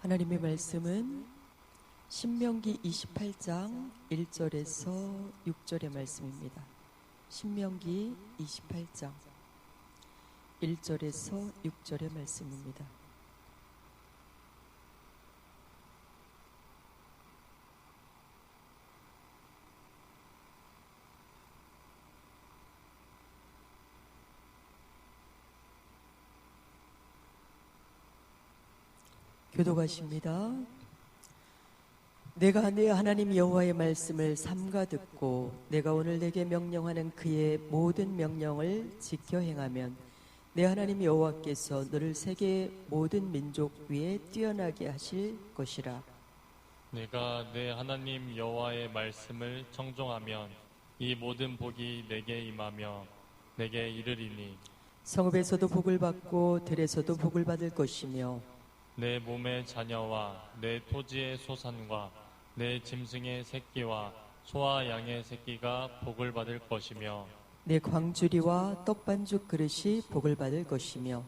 하나님의 말씀은 신명기 28장 1절에서 6절의 말씀입니다. 신명기 28장 1절에서 6절의 말씀입니다. 교독하십니다. 내가 내 하나님 여호와의 말씀을 삼가 듣고 내가 오늘 내게 명령하는 그의 모든 명령을 지켜 행하면 내 하나님 여호와께서 너를 세계 모든 민족 위에 뛰어나게 하실 것이라. 내가 내 하나님 여호와의 말씀을 청종하면 이 모든 복이 내게 임하며 내게 이르리니 성읍에서도 복을 받고 들에서도 복을 받을 것이며 내 몸의 자녀와 내 토지의 소산과 내 짐승의 새끼와 소와 양의 새끼가 복을 받을 것이며 내 광주리와 떡반죽 그릇이 복을 받을 것이며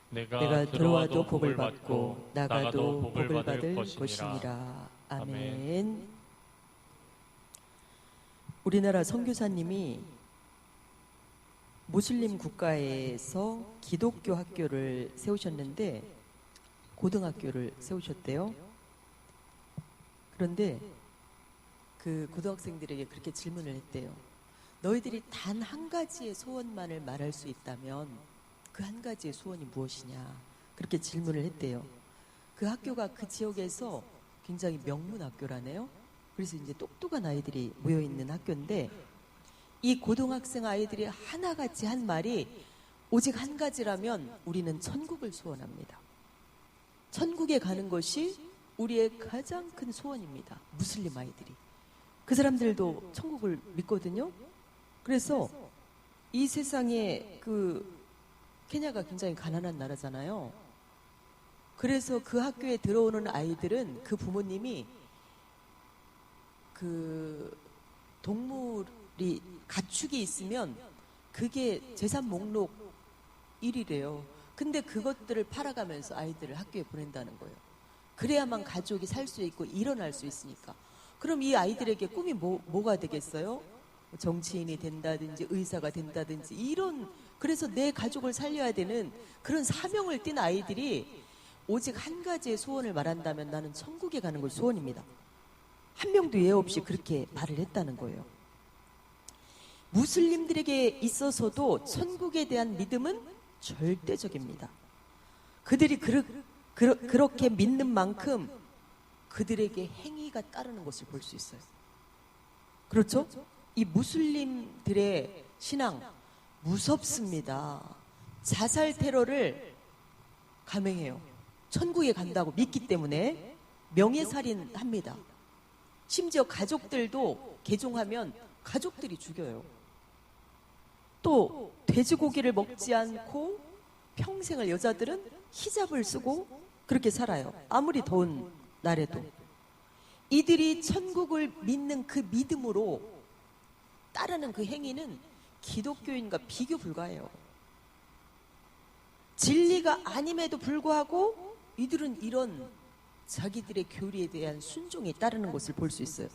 내가 들어와도 복을 받고 나가도 복을 받을 것이니라. 아멘. 우리나라 선교사님이 무슬림 국가에서 기독교 학교를 세우셨는데 고등학교를 세우셨대요. 그런데 그 고등학생들에게 그렇게 질문을 했대요. 너희들이 단 한 가지의 소원만을 말할 수 있다면 그 한 가지의 소원이 무엇이냐? 그렇게 질문을 했대요. 그 학교가 그 지역에서 굉장히 명문 학교라네요. 그래서 이제 똑똑한 아이들이 모여있는 학교인데 이 고등학생 아이들이 하나같이 한 말이 오직 한 가지라면 우리는 천국을 소원합니다. 천국에 가는 것이 우리의 가장 큰 소원입니다. 무슬림 아이들이. 그 사람들도 천국을 믿거든요. 그래서 이 세상에 케냐가 굉장히 가난한 나라잖아요. 그래서 그 학교에 들어오는 아이들은 그 부모님이 동물이 가축이 있으면 그게 재산 목록 1위래요. 근데 그것들을 팔아가면서 아이들을 학교에 보낸다는 거예요. 그래야만 가족이 살 수 있고 일어날 수 있으니까. 그럼 이 아이들에게 꿈이 뭐가 되겠어요? 정치인이 된다든지 의사가 된다든지 그래서 내 가족을 살려야 되는 그런 사명을 띤 아이들이 오직 한 가지의 소원을 말한다면 나는 천국에 가는 걸 소원입니다. 한 명도 예 없이 그렇게 말을 했다는 거예요. 무슬림들에게 있어서도 천국에 대한 믿음은 절대적입니다. 그들이 그렇게 믿는 만큼 그들에게 행위가 따르는 것을 볼 수 있어요. 그렇죠? 이 무슬림들의 신앙 무섭습니다. 자살 테러를 감행해요. 천국에 간다고 믿기 때문에 명예살인 합니다. 심지어 가족들도 개종하면 가족들이 죽여요. 또 돼지고기를 먹지 않고 평생을 여자들은 히잡을 쓰고 그렇게 살아요. 아무리 더운 날에도. 이들이 천국을 믿는 그 믿음으로 따르는 그 행위는 기독교인과 비교 불가해요. 진리가 아님에도 불구하고 이들은 이런 자기들의 교리에 대한 순종에 따르는 것을 볼 수 있어요.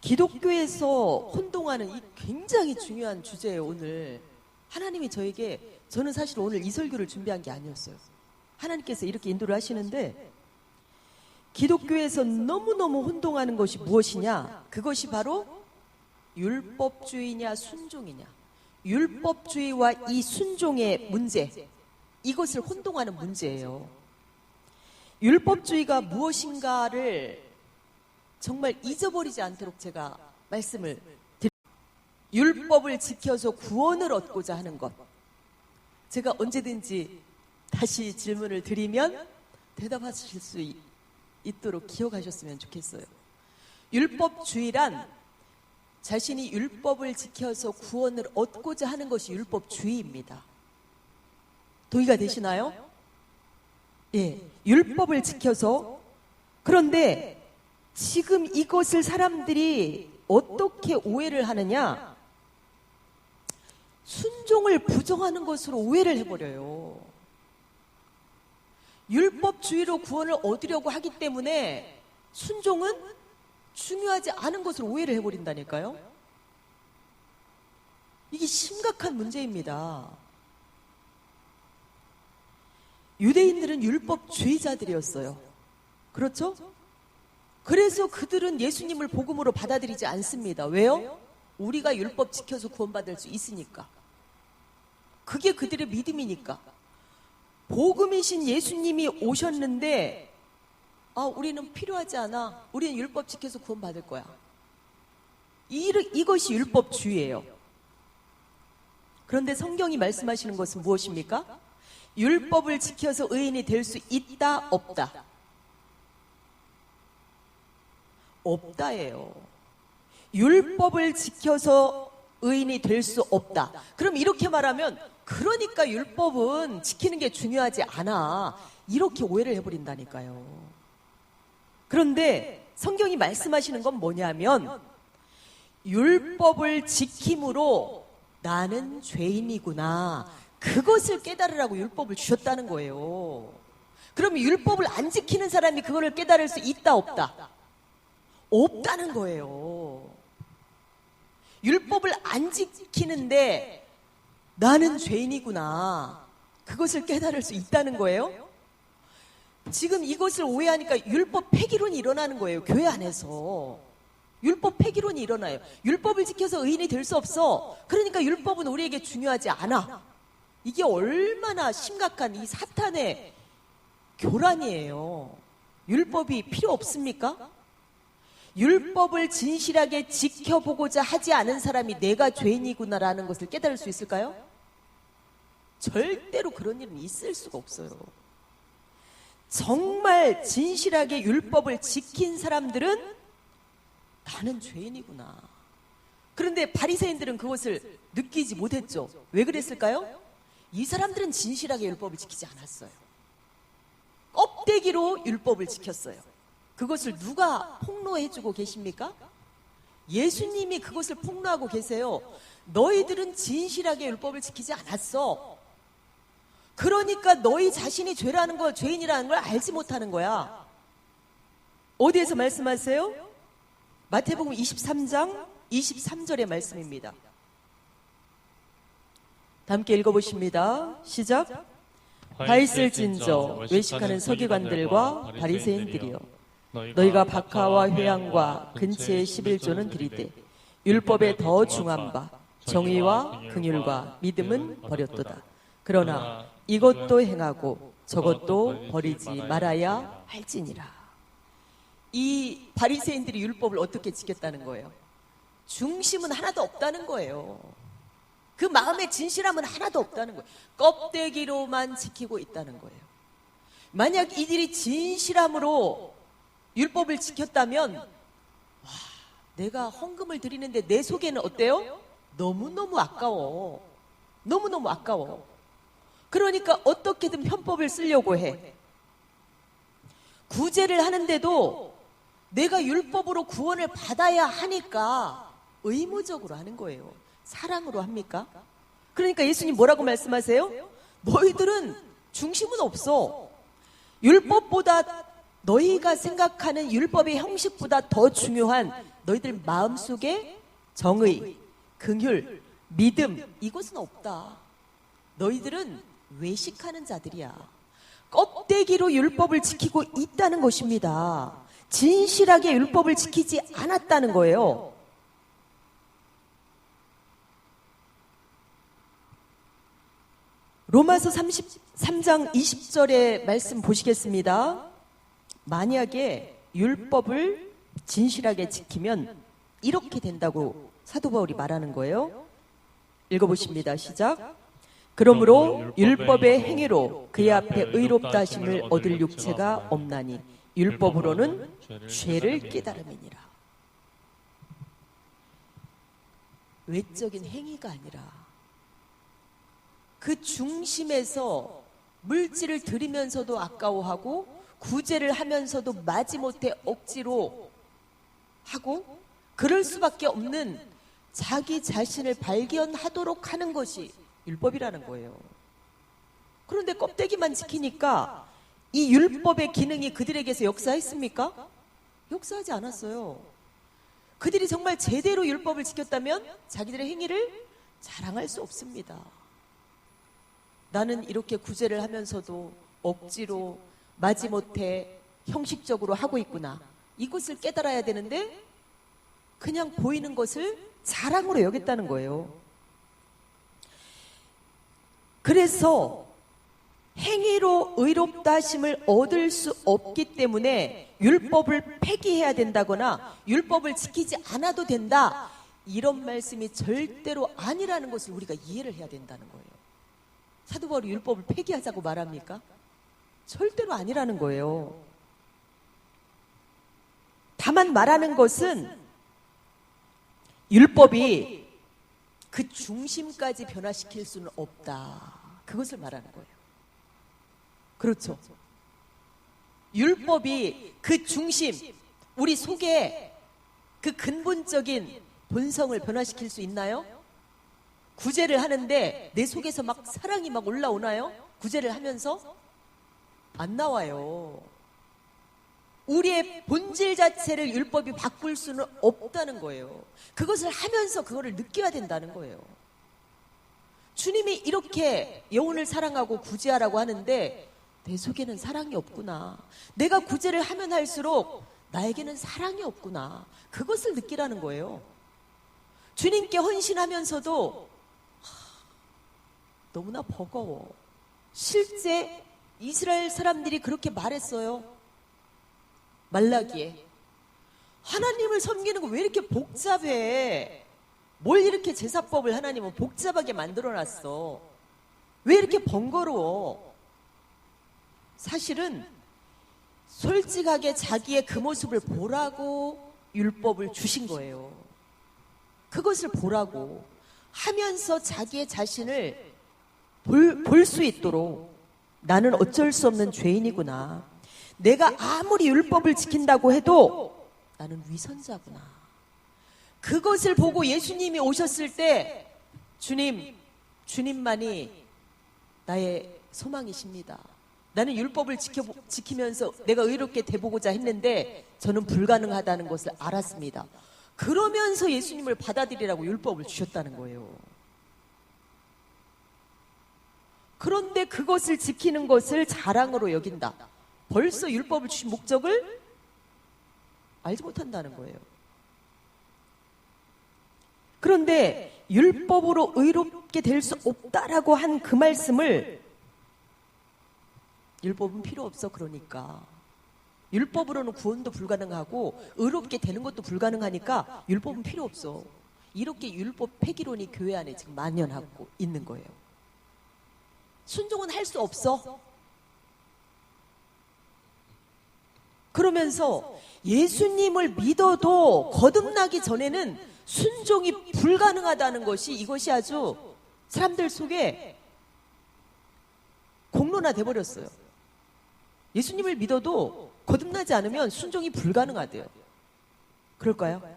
기독교에서 혼동하는 이 굉장히 중요한 주제예요. 오늘 하나님이 저는 사실 오늘 이 설교를 준비한 게 아니었어요. 하나님께서 이렇게 인도를 하시는데 기독교에서 너무너무 혼동하는 것이 무엇이냐? 그것이 바로 율법주의냐 순종이냐. 율법주의와 이 순종의 문제, 이것을 혼동하는 문제예요. 율법주의가 무엇인가를 정말 잊어버리지 않도록 제가 말씀을 드립니다. 율법을 지켜서 구원을 얻고자 하는 것. 제가 언제든지 다시 질문을 드리면 대답하실 수 있도록 기억하셨으면 좋겠어요. 율법주의란 자신이 율법을 지켜서 구원을 얻고자 하는 것이 율법주의입니다. 동의가 되시나요? 예, 율법을 지켜서. 그런데 지금 이것을 사람들이 어떻게 오해를 하느냐? 순종을 부정하는 것으로 오해를 해버려요. 율법주의로 구원을 얻으려고 하기 때문에 순종은 중요하지 않은 것으로 오해를 해버린다니까요. 이게 심각한 문제입니다. 유대인들은 율법주의자들이었어요. 그렇죠? 그래서 그들은 예수님을 복음으로 받아들이지 않습니다. 왜요? 우리가 율법 지켜서 구원받을 수 있으니까. 그게 그들의 믿음이니까. 복음이신 예수님이 오셨는데 우리는 필요하지 않아. 우리는 율법 지켜서 구원받을 거야. 이것이 율법주의예요. 그런데 성경이 말씀하시는 것은 무엇입니까? 율법을 지켜서 의인이 될 수 있다, 없다? 없다예요. 율법을 지켜서 의인이 될 수 없다. 그럼 이렇게 말하면 그러니까 율법은 지키는 게 중요하지 않아. 이렇게 오해를 해버린다니까요. 그런데 성경이 말씀하시는 건 뭐냐면 율법을 지킴으로 나는 죄인이구나. 그것을 깨달으라고 율법을 주셨다는 거예요. 그럼 율법을 안 지키는 사람이 그거를 깨달을 수 있다, 없다? 없다는 거예요. 율법을 안 지키는데 나는 죄인이구나. 그것을 깨달을 수 있다는 거예요. 지금 이것을 오해하니까 율법 폐기론이 일어나는 거예요. 교회 안에서. 율법 폐기론이 일어나요. 율법을 지켜서 의인이 될 수 없어. 그러니까 율법은 우리에게 중요하지 않아. 이게 얼마나 심각한 이 사탄의 교란이에요. 율법이 필요 없습니까? 율법을 진실하게 지켜보고자 하지 않은 사람이 내가 죄인이구나라는 것을 깨달을 수 있을까요? 절대로 그런 일은 있을 수가 없어요. 정말 진실하게 율법을 지킨 사람들은 나는 죄인이구나. 그런데 바리새인들은 그것을 느끼지 못했죠. 왜 그랬을까요? 이 사람들은 진실하게 율법을 지키지 않았어요. 껍데기로 율법을 지켰어요. 그것을 누가 폭로해주고 계십니까? 예수님이 그것을 폭로하고 계세요. 너희들은 진실하게 율법을 지키지 않았어. 그러니까 너희 자신이 죄라는 걸, 죄인이라는 걸 알지 못하는 거야. 어디에서 말씀하세요? 마태복음 23장 23절의 말씀입니다. 다 함께 읽어보십니다. 시작. 화 있을진저 외식하는 서기관들과 바리새인들이여, 너희가 박하와 회향과 근처의 11조는 드리되 율법에 더 중한 바 정의와 긍휼과 믿음은 버렸도다. 그러나 이것도 행하고 저것도 버리지 말아야 할지니라. 이 바리새인들이 율법을 어떻게 지켰다는 거예요? 중심은 하나도 없다는 거예요. 그 마음의 진실함은 하나도 없다는 거예요. 껍데기로만 지키고 있다는 거예요. 만약 이들이 진실함으로 율법을 지켰다면 내가 헌금을 드리는데 내 속에는 어때요? 너무너무 아까워. 너무너무 아까워. 그러니까 어떻게든 편법을 쓰려고 해. 구제를 하는데도 내가 율법으로 구원을 받아야 하니까 의무적으로 하는 거예요. 사랑으로 합니까? 그러니까 예수님 뭐라고 말씀하세요? 너희들은 중심은 없어. 율법보다, 너희가 생각하는 율법의 형식보다 더 중요한 너희들 마음속에 정의, 긍휼, 믿음, 이것은 없다. 너희들은 외식하는 자들이야. 껍데기로 율법을 지키고 있다는 것입니다. 진실하게 율법을 지키지 않았다는 거예요. 로마서 33장 20절의 말씀 보시겠습니다. 만약에 율법을 진실하게 지키면 이렇게 된다고 사도 바울이 말하는 거예요. 읽어보십니다. 시작. 그러므로 율법의 행위로 그의 앞에 의롭다 하심을 얻을 육체가 없나니 율법으로는 죄를 깨달음이니라. 외적인 행위가 아니라 그 중심에서 물질을 드리면서도 아까워하고 구제를 하면서도 마지못해 억지로 하고 그럴 수밖에 없는 자기 자신을 발견하도록 하는 것이 율법이라는 거예요. 그런데 껍데기만 지키니까 이 율법의 기능이 그들에게서 역사했습니까? 역사하지 않았어요. 그들이 정말 제대로 율법을 지켰다면 자기들의 행위를 자랑할 수 없습니다. 나는 이렇게 구제를 하면서도 억지로 마지못해 형식적으로 하고 있구나. 이것을 깨달아야 되는데 그냥 보이는 것을 자랑으로 여겼다는 거예요. 그래서 행위로 의롭다 하심을 얻을 수 없기 때문에 율법을 폐기해야 된다거나 율법을 지키지 않아도 된다, 이런 말씀이 절대로 아니라는 것을 우리가 이해를 해야 된다는 거예요. 사도 바울이 율법을 폐기하자고 말합니까? 절대로 아니라는 거예요. 다만 말하는 것은 율법이 그 중심까지 변화시킬 수는 없다, 그것을 말하는 거예요. 그렇죠. 율법이 그 중심, 우리 속에 그 근본적인 본성을 변화시킬 수 있나요? 구제를 하는데 내 속에서 막 사랑이 막 올라오나요? 구제를 하면서? 안 나와요. 우리의 본질 자체를 율법이 바꿀 수는 없다는 거예요. 그것을 하면서 그거를 느껴야 된다는 거예요. 주님이 이렇게 영혼을 사랑하고 구제하라고 하는데 내 속에는 사랑이 없구나. 내가 구제를 하면 할수록 나에게는 사랑이 없구나. 그것을 느끼라는 거예요. 주님께 헌신하면서도 너무나 버거워. 실제 이스라엘 사람들이 그렇게 말했어요. 말라기에. 하나님을 섬기는 거 왜 이렇게 복잡해? 뭘 이렇게 제사법을 하나님은 복잡하게 만들어놨어? 왜 이렇게 번거로워? 사실은 솔직하게 자기의 그 모습을 보라고 율법을 주신 거예요. 그것을 보라고 하면서 자기의 자신을 볼 수 있도록, 나는 어쩔 수 없는 죄인이구나. 내가 아무리 율법을 지킨다고 해도 나는 위선자구나. 그것을 보고 예수님이 오셨을 때 주님만이 나의 소망이십니다. 나는 율법을 지키면서 내가 의롭게 돼보고자 했는데 저는 불가능하다는 것을 알았습니다. 그러면서 예수님을 받아들이라고 율법을 주셨다는 거예요. 그런데 그것을 지키는 것을 자랑으로 여긴다. 벌써 율법을 주신 목적을 알지 못한다는 거예요. 그런데 율법으로 의롭게 될 수 없다라고 한 그 말씀을, 율법은 필요 없어, 그러니까 율법으로는 구원도 불가능하고 의롭게 되는 것도 불가능하니까 율법은 필요 없어, 이렇게 율법 폐기론이 교회 안에 지금 만연하고 있는 거예요. 순종은 할 수 없어. 그러면서 예수님을 믿어도 거듭나기 전에는 순종이 불가능하다는 것이, 이것이 아주 사람들 속에 공론화돼 버렸어요. 예수님을 믿어도 거듭나지 않으면 순종이 불가능하대요. 그럴까요?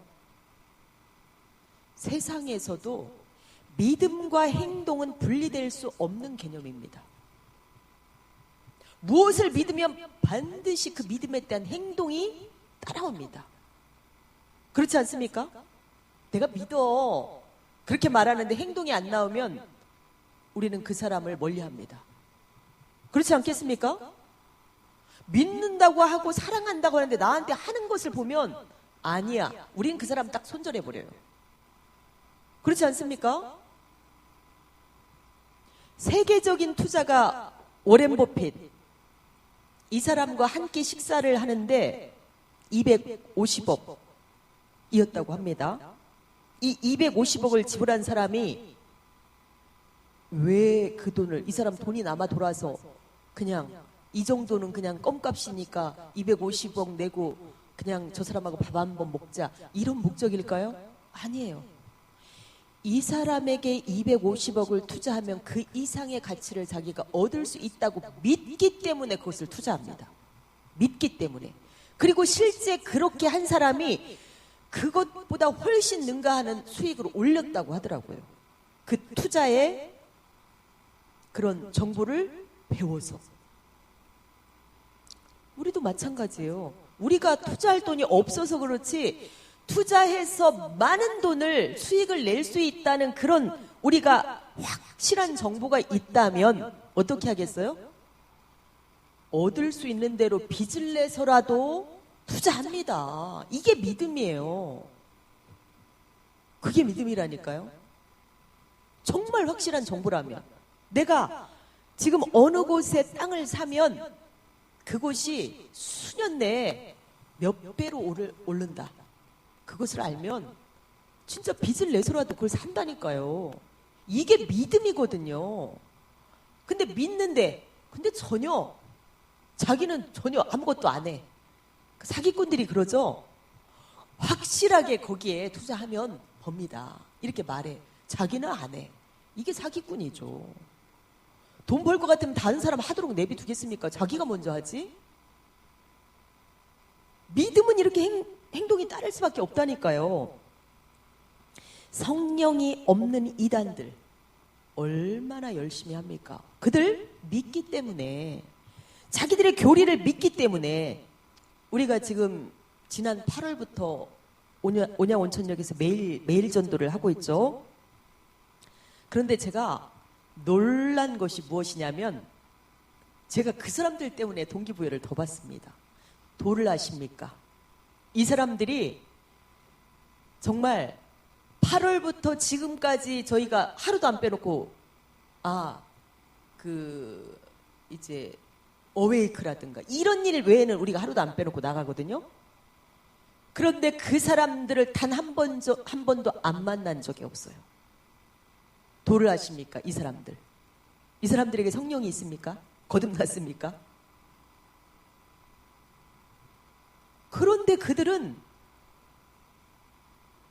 세상에서도 믿음과 행동은 분리될 수 없는 개념입니다. 무엇을 믿으면 반드시 그 믿음에 대한 행동이 따라옵니다. 그렇지 않습니까? 내가 믿어, 그렇게 말하는데 행동이 안 나오면 우리는 그 사람을 멀리합니다. 그렇지 않겠습니까? 믿는다고 하고 사랑한다고 하는데 나한테 하는 것을 보면 아니야, 우린 그 사람 딱 손절해버려요. 그렇지 않습니까? 세계적인 투자가 워렌 버핏, 이 사람과 함께 식사를 하는데 250억이었다고 합니다. 이 250억을 지불한 사람이 왜 그 돈을, 이 사람 돈이 남아 돌아서 그냥 이 정도는 그냥 껌값이니까 250억 내고 그냥 저 사람하고 밥 한번 먹자, 이런 목적일까요? 아니에요. 이 사람에게 250억을 투자하면 그 이상의 가치를 자기가 얻을 수 있다고 믿기 때문에 그것을 투자합니다. 믿기 때문에. 그리고 실제 그렇게 한 사람이 그것보다 훨씬 능가하는 수익을 올렸다고 하더라고요. 그 투자의 그런 정보를 배워서. 우리도 마찬가지예요. 우리가 투자할 돈이 없어서 그렇지 투자해서 많은 돈을 수익을 낼 수 있다는 그런 우리가 확실한 정보가 있다면 어떻게 하겠어요? 얻을 수 있는 대로 빚을 내서라도 투자합니다. 이게 믿음이에요. 그게 믿음이라니까요. 정말 확실한 정보라면 내가 지금 어느 곳에 땅을 사면 그곳이 수년 내에 몇 배로 오른다. 그것을 알면 진짜 빚을 내서라도 그걸 산다니까요. 이게 믿음이거든요. 근데 믿는데 근데 자기는 전혀 아무것도 안 해. 사기꾼들이 그러죠. 확실하게 거기에 투자하면 법니다. 이렇게 말해. 자기는 안 해. 이게 사기꾼이죠. 돈 벌 것 같으면 다른 사람 하도록 내비두겠습니까? 자기가 먼저 하지? 믿음은 이렇게 행동이 따를 수밖에 없다니까요. 성령이 없는 이단들 얼마나 열심히 합니까? 그들 믿기 때문에, 자기들의 교리를 믿기 때문에 우리가 지금 지난 8월부터 온양 온천역에서 매일 전도를 하고 있죠. 그런데 제가 놀란 것이 무엇이냐면 제가 그 사람들 때문에 동기부여를 더 받습니다. 도를 아십니까? 이 사람들이 정말 8월부터 지금까지 저희가 하루도 안 빼놓고 이제 어웨이크라든가 이런 일 외에는 우리가 하루도 안 빼놓고 나가거든요. 그런데 그 사람들을 단 한 번도 안 만난 적이 없어요. 도를 아십니까? 이 사람들. 이 사람들에게 성령이 있습니까? 거듭났습니까? 그런데 그들은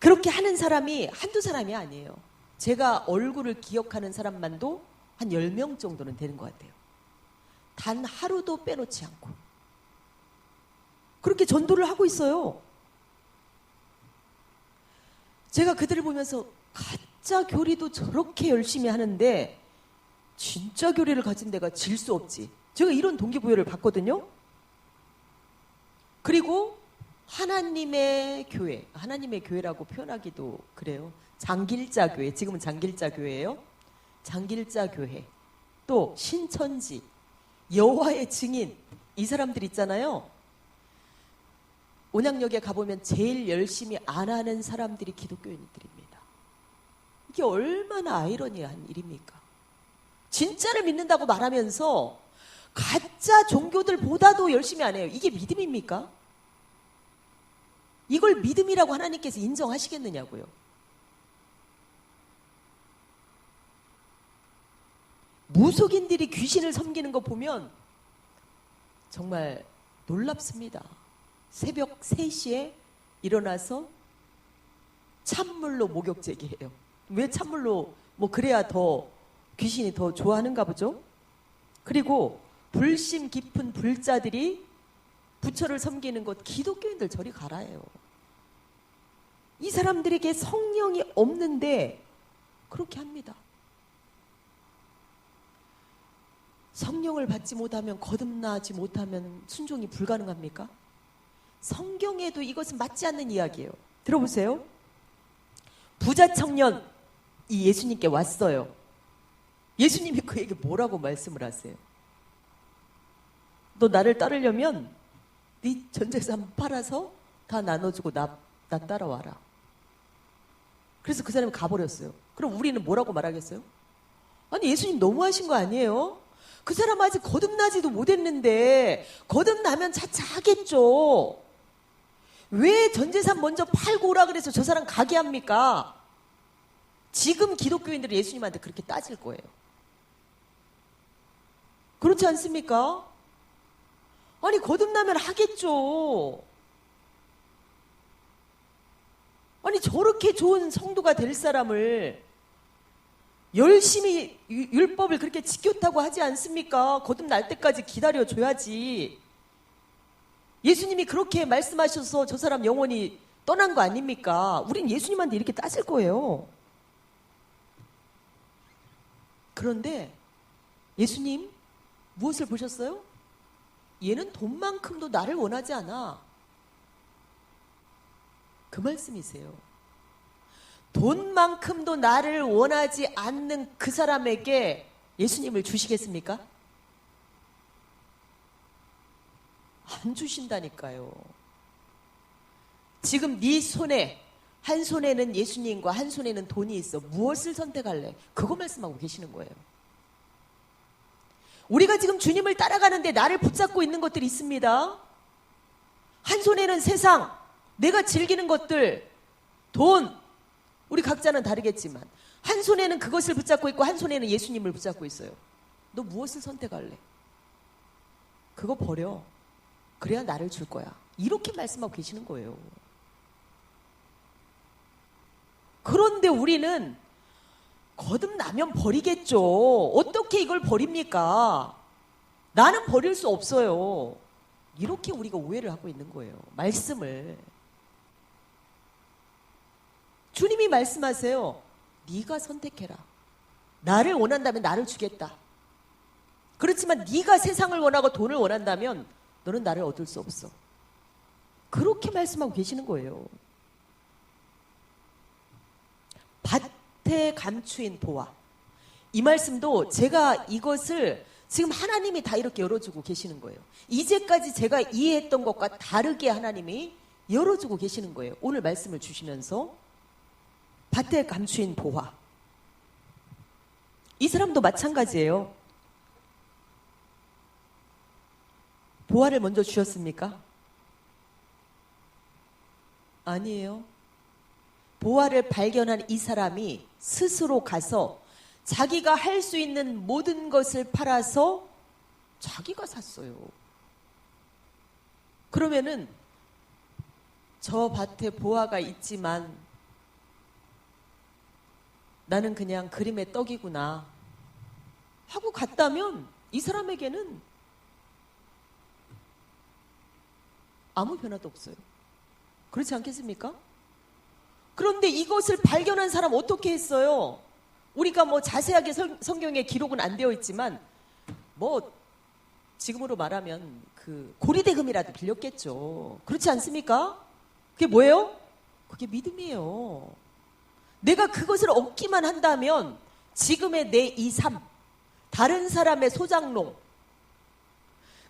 그렇게 하는 사람이 한두 사람이 아니에요. 제가 얼굴을 기억하는 사람만도 한 10명 정도는 되는 것 같아요. 단 하루도 빼놓지 않고 그렇게 전도를 하고 있어요. 제가 그들을 보면서 가짜 교리도 저렇게 열심히 하는데 진짜 교리를 가진 데가 질 수 없지. 제가 이런 동기부여를 받거든요. 그리고 하나님의 교회, 하나님의 교회라고 표현하기도 그래요. 장길자 교회, 지금은 장길자 교회예요. 장길자 교회, 또 신천지, 여호와의 증인, 이 사람들 있잖아요. 온양역에 가보면 제일 열심히 안 하는 사람들이 기독교인들입니다. 이게 얼마나 아이러니한 일입니까? 진짜를 믿는다고 말하면서 가짜 종교들보다도 열심히 안 해요. 이게 믿음입니까? 이걸 믿음이라고 하나님께서 인정하시겠느냐고요. 무속인들이 귀신을 섬기는 거 보면 정말 놀랍습니다. 새벽 3시에 일어나서 찬물로 목욕 제기해요. 왜 찬물로? 그래야 더 귀신이 더 좋아하는가 보죠. 그리고 불심 깊은 불자들이 부처를 섬기는 것, 기독교인들 저리 가라예요. 이 사람들에게 성령이 없는데 그렇게 합니다. 성령을 받지 못하면, 거듭나지 못하면 순종이 불가능합니까? 성경에도 이것은 맞지 않는 이야기예요. 들어보세요. 부자 청년이 예수님께 왔어요. 예수님이 그에게 뭐라고 말씀을 하세요? 너 나를 따르려면 네 전재산 팔아서 다 나눠주고 나 따라와라. 그래서 그 사람이 가버렸어요. 그럼 우리는 뭐라고 말하겠어요? 아니, 예수님 너무하신 거 아니에요? 그 사람 아직 거듭나지도 못했는데 거듭나면 차차 하겠죠. 왜 전재산 먼저 팔고 오라 그래서 저 사람 가게 합니까? 지금 기독교인들이 예수님한테 그렇게 따질 거예요. 그렇지 않습니까? 아니, 거듭나면 하겠죠. 아니, 저렇게 좋은 성도가 될 사람을 열심히 율법을 그렇게 지켰다고 하지 않습니까? 거듭날 때까지 기다려줘야지. 예수님이 그렇게 말씀하셔서 저 사람 영원히 떠난 거 아닙니까? 우린 예수님한테 이렇게 따질 거예요. 그런데 예수님 무엇을 보셨어요? 얘는 돈만큼도 나를 원하지 않아. 그 말씀이세요. 돈만큼도 나를 원하지 않는 그 사람에게 예수님을 주시겠습니까? 안 주신다니까요. 지금 네 손에, 한 손에는 예수님과 한 손에는 돈이 있어. 무엇을 선택할래? 그거 말씀하고 계시는 거예요. 우리가 지금 주님을 따라가는데 나를 붙잡고 있는 것들이 있습니다. 한 손에는 세상, 내가 즐기는 것들, 돈, 우리 각자는 다르겠지만 한 손에는 그것을 붙잡고 있고 한 손에는 예수님을 붙잡고 있어요. 너 무엇을 선택할래? 그거 버려. 그래야 나를 줄 거야. 이렇게 말씀하고 계시는 거예요. 그런데 우리는 거듭나면 버리겠죠. 어떻게 이걸 버립니까? 나는 버릴 수 없어요. 이렇게 우리가 오해를 하고 있는 거예요. 말씀을. 주님이 말씀하세요. 네가 선택해라. 나를 원한다면 나를 주겠다. 그렇지만 네가 세상을 원하고 돈을 원한다면 너는 나를 얻을 수 없어. 그렇게 말씀하고 계시는 거예요. 밭에 감추인 보화. 이 말씀도 제가 이것을 지금 하나님이 다 이렇게 열어주고 계시는 거예요. 이제까지 제가 이해했던 것과 다르게 하나님이 열어주고 계시는 거예요. 오늘 말씀을 주시면서 밭에 감추인 보화. 이 사람도 마찬가지예요. 보화를 먼저 주셨습니까? 아니에요. 보화를 발견한 이 사람이 스스로 가서 자기가 할 수 있는 모든 것을 팔아서 자기가 샀어요. 그러면은 저 밭에 보화가 있지만 나는 그냥 그림의 떡이구나 하고 갔다면 이 사람에게는 아무 변화도 없어요. 그렇지 않겠습니까? 그런데 이것을 발견한 사람 어떻게 했어요? 우리가 뭐 자세하게 성경에 기록은 안 되어 있지만 뭐 지금으로 말하면 그 고리대금이라도 빌렸겠죠. 그렇지 않습니까? 그게 뭐예요? 그게 믿음이에요. 내가 그것을 얻기만 한다면 지금의 내 이 삶, 다른 사람의 소장농,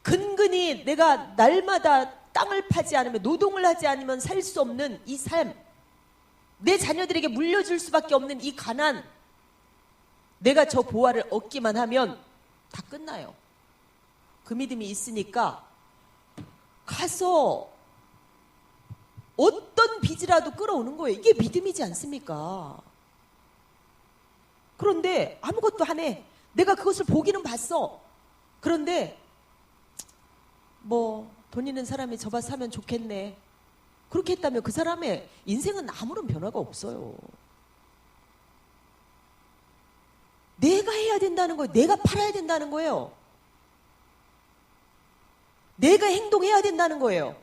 근근히 내가 날마다 땅을 파지 않으면, 노동을 하지 않으면 살 수 없는 이 삶, 내 자녀들에게 물려줄 수밖에 없는 이 가난, 내가 저 보화를 얻기만 하면 다 끝나요. 그 믿음이 있으니까 가서 어떤 빚이라도 끌어오는 거예요. 이게 믿음이지 않습니까? 그런데 아무것도 안 해. 내가 그것을 보기는 봤어. 그런데 뭐 돈 있는 사람이 저 밭 사면 좋겠네. 그렇게 했다면 그 사람의 인생은 아무런 변화가 없어요. 내가 해야 된다는 거예요. 내가 팔아야 된다는 거예요. 내가 행동해야 된다는 거예요.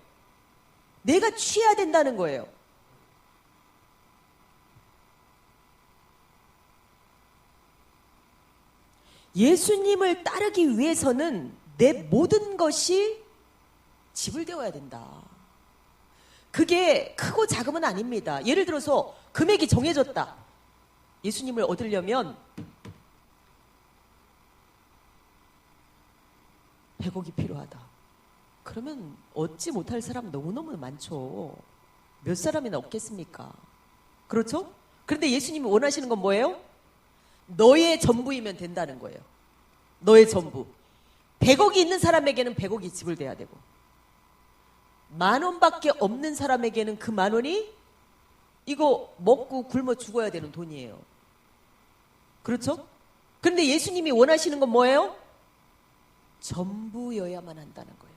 내가 취해야 된다는 거예요. 예수님을 따르기 위해서는 내 모든 것이 지불되어야 된다. 그게 크고 작음은 아닙니다. 예를 들어서 금액이 정해졌다. 예수님을 얻으려면 100억이 필요하다. 그러면 얻지 못할 사람 너무너무 많죠. 몇 사람이나 얻겠습니까? 그렇죠? 그런데 예수님이 원하시는 건 뭐예요? 너의 전부이면 된다는 거예요. 너의 전부. 100억이 있는 사람에게는 100억이 지불돼야 되고 10,000원밖에 없는 사람에게는 그 10,000원이 이거 먹고 굶어 죽어야 되는 돈이에요. 그렇죠? 그런데 예수님이 원하시는 건 뭐예요? 전부여야만 한다는 거예요.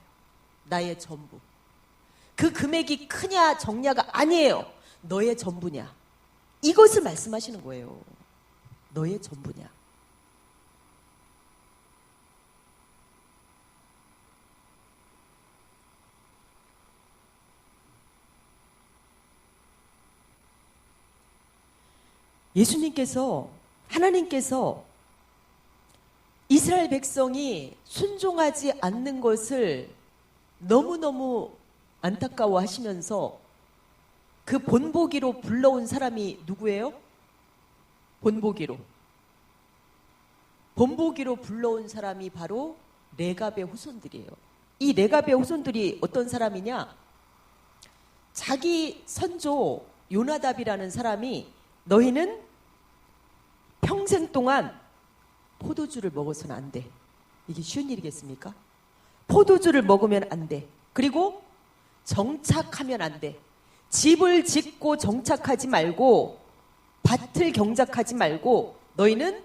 나의 전부. 그 금액이 크냐 적냐가 아니에요. 너의 전부냐. 이것을 말씀하시는 거예요. 너의 전부냐. 예수님께서, 하나님께서 이스라엘 백성이 순종하지 않는 것을 너무너무 안타까워 하시면서 그 본보기로 불러온 사람이 누구예요? 본보기로 불러온 사람이 바로 레갑의 후손들이에요. 이 레갑의 후손들이 어떤 사람이냐? 자기 선조 요나답이라는 사람이 너희는 평생 동안 포도주를 먹어서는 안 돼. 이게 쉬운 일이겠습니까? 포도주를 먹으면 안 돼. 그리고 정착하면 안 돼. 집을 짓고 정착하지 말고 밭을 경작하지 말고 너희는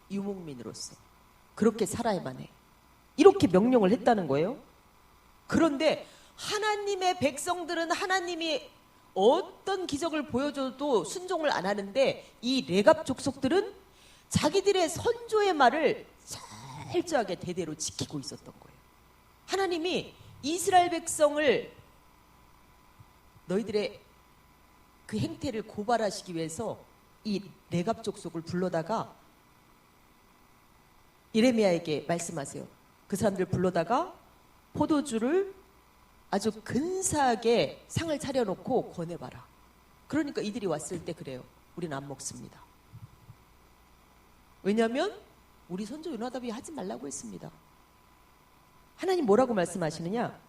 유목민으로서 그렇게 살아야만 해. 이렇게 명령을 했다는 거예요. 그런데 하나님의 백성들은 하나님이 어떤 기적을 보여줘도 순종을 안 하는데 이 레갑 족속들은 자기들의 선조의 말을 철저하게 대대로 지키고 있었던 거예요. 하나님이 이스라엘 백성을 너희들의 그 행태를 고발하시기 위해서 이 레갑 족속을 불러다가 예레미야에게 말씀하세요. 그 사람들 불러다가 포도주를 아주 근사하게 상을 차려놓고 권해봐라. 그러니까 이들이 왔을 때 그래요. 우리는 안 먹습니다. 왜냐하면 우리 선조 요나답이 하지 말라고 했습니다. 하나님 뭐라고 말씀하시느냐?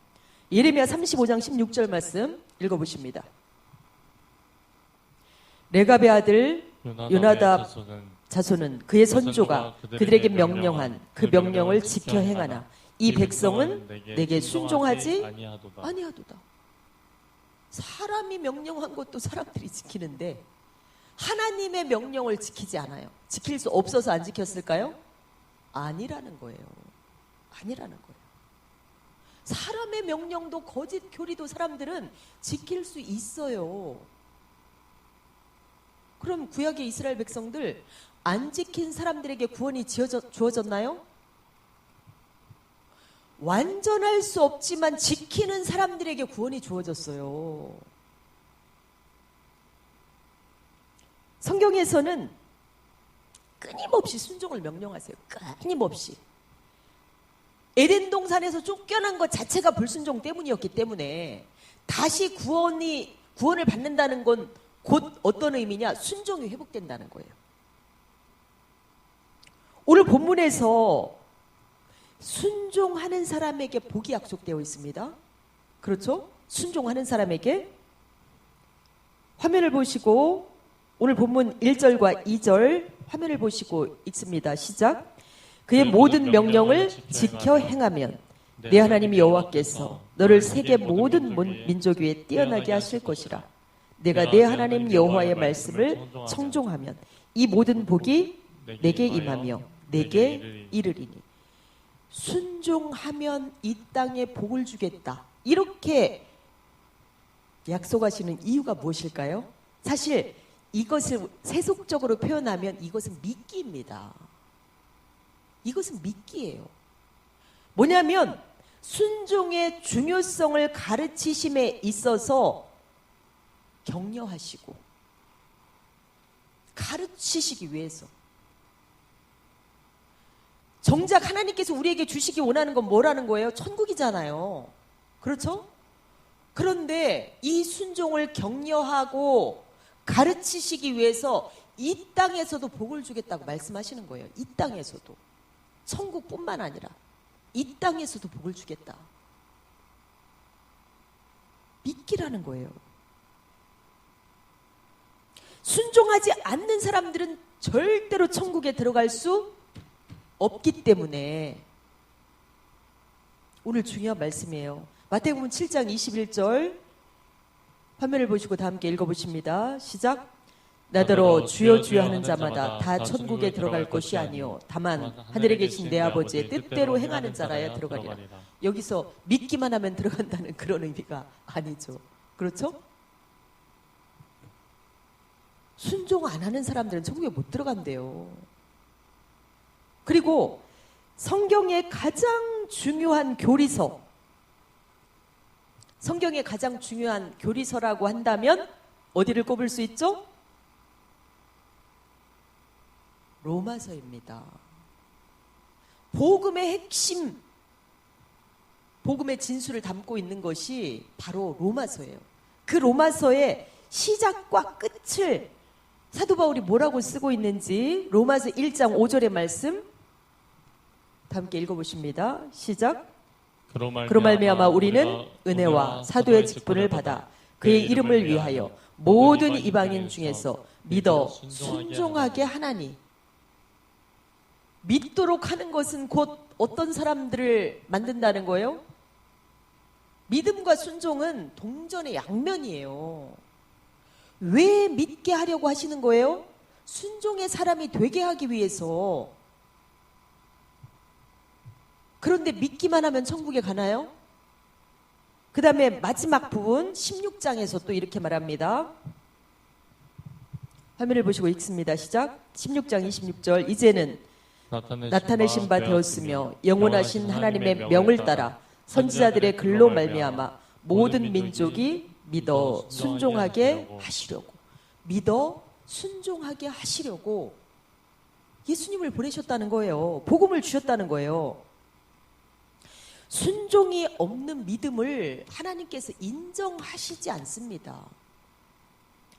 예레미야 35장 16절 말씀 읽어보십니다. 레갑의 아들 요나답 자손은 그의 선조가 그들에게 명령한 그 명령을 지켜 행하나 이 백성은 내게 순종하지 아니하도다. 사람이 명령한 것도 사람들이 지키는데 하나님의 명령을 지키지 않아요. 지킬 수 없어서 안 지켰을까요? 아니라는 거예요. 아니라는 거예요. 사람의 명령도 거짓 교리도 사람들은 지킬 수 있어요. 그럼 구약의 이스라엘 백성들 안 지킨 사람들에게 구원이 주어졌나요? 완전할 수 없지만 지키는 사람들에게 구원이 주어졌어요. 성경에서는 끊임없이 순종을 명령하세요. 끊임없이. 에덴 동산에서 쫓겨난 것 자체가 불순종 때문이었기 때문에 다시 구원을 받는다는 건 곧 어떤 의미냐? 순종이 회복된다는 거예요. 오늘 본문에서 순종하는 사람에게 복이 약속되어 있습니다. 그렇죠? 순종하는 사람에게. 화면을 보시고 오늘 본문 1절과 2절 화면을 보시고 읽습니다. 시작. 그의 모든 명령을 지켜 행하면 내 하나님 여호와께서 너를 세계 모든 민족 위에 뛰어나게 하실 것이라. 내가 내 하나님 여호와의 말씀을 청종하면 이 모든 복이 내게 임하며 내게 이르리니. 순종하면 이 땅에 복을 주겠다. 이렇게 약속하시는 이유가 무엇일까요? 사실 이것을 세속적으로 표현하면 이것은 미끼입니다. 이것은 미끼예요. 뭐냐면 순종의 중요성을 가르치심에 있어서 격려하시고 가르치시기 위해서. 정작 하나님께서 우리에게 주시기 원하는 건 뭐라는 거예요? 천국이잖아요. 그렇죠? 그런데 이 순종을 격려하고 가르치시기 위해서 이 땅에서도 복을 주겠다고 말씀하시는 거예요. 이 땅에서도. 천국뿐만 아니라 이 땅에서도 복을 주겠다. 믿기라는 거예요. 순종하지 않는 사람들은 절대로 천국에 들어갈 수 없기 때문에 오늘 중요한 말씀이에요. 마태복음 7장 21절 화면을 보시고 다 함께 읽어보십니다. 시작. 나더러 주여 주여 하는 자마다 다 천국에 들어갈 것이 아니요 다만 하늘에 계신 내 아버지의 뜻대로 행하는 자라야 들어가리라. 여기서 믿기만 하면 들어간다는 그런 의미가 아니죠. 그렇죠? 순종 안 하는 사람들은 천국에 못 들어간대요. 그리고 성경의 가장 중요한 교리서, 성경의 가장 중요한 교리서라고 한다면 어디를 꼽을 수 있죠? 로마서입니다. 복음의 핵심, 복음의 진수를 담고 있는 것이 바로 로마서예요. 그 로마서의 시작과 끝을 사도 바울이 뭐라고 쓰고 있는지 로마서 1장 5절의 말씀 다 함께 읽어보십니다. 시작. 그로 말미암아 우리는 은혜와 사도의 직분을 받아 그의 이름을 위하여 모든 이방인 중에서 믿어 순종하게 하나니. 믿도록 하는 것은 곧 어떤 사람들을 만든다는 거예요? 믿음과 순종은 동전의 양면이에요. 왜 믿게 하려고 하시는 거예요? 순종의 사람이 되게 하기 위해서. 그런데 믿기만 하면 천국에 가나요? 그 다음에 마지막 부분 16장에서 또 이렇게 말합니다. 화면을 보시고 읽습니다. 시작. 16장 26절. 이제는 나타내신 바 되었으며 영원하신 하나님의 명을 따라 선지자들의 글로 말미암아 모든 민족이 믿어 순종하게 하시려고. 믿어 순종하게 하시려고 예수님을 보내셨다는 거예요. 복음을 주셨다는 거예요. 순종이 없는 믿음을 하나님께서 인정하시지 않습니다.